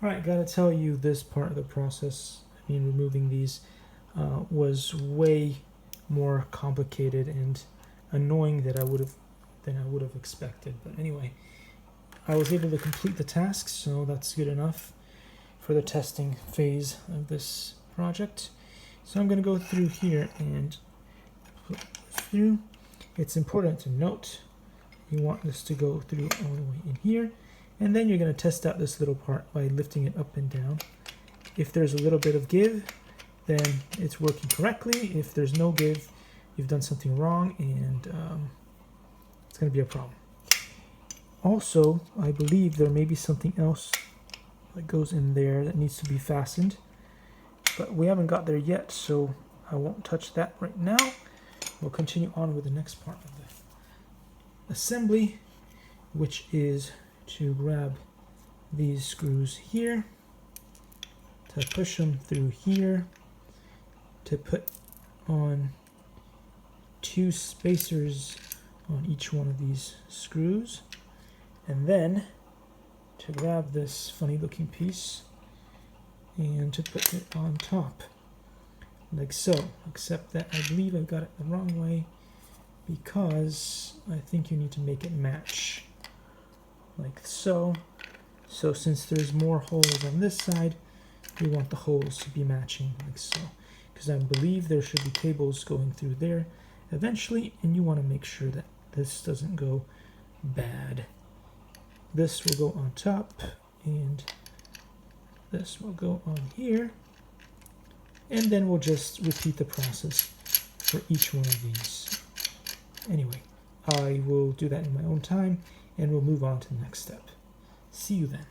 Alright, gotta tell you, this part of the process, I mean removing these, was way more complicated and annoying than I would have expected. But anyway, I was able to complete the task, so that's good enough for the testing phase of this project. So I'm going to go through here and put through. It's important to note you want this to go through all the way in here, and then you're going to test out this little part by lifting it up and down. If there's a little bit of give, then it's working correctly. If there's no give, you've done something wrong, and it's going to be a problem. Also, I believe there may be something else that goes in there that needs to be fastened, but we haven't got there yet, so I won't touch that right now. We'll continue on with the next part of the assembly, which is to grab these screws here, to push them through here, to put on 2 spacers on each one of these screws, and then to grab this funny looking piece and to put it on top like so, except that I believe I've got it the wrong way, because I think you need to make it match like so. So since there's more holes on this side, we want the holes to be matching like so, because I believe there should be cables going through there eventually, and you want to make sure that this doesn't go bad. This will go on top, and this will go on here, and then we'll just repeat the process for each one of these. Anyway, I will do that in my own time, and we'll move on to the next step. See you then.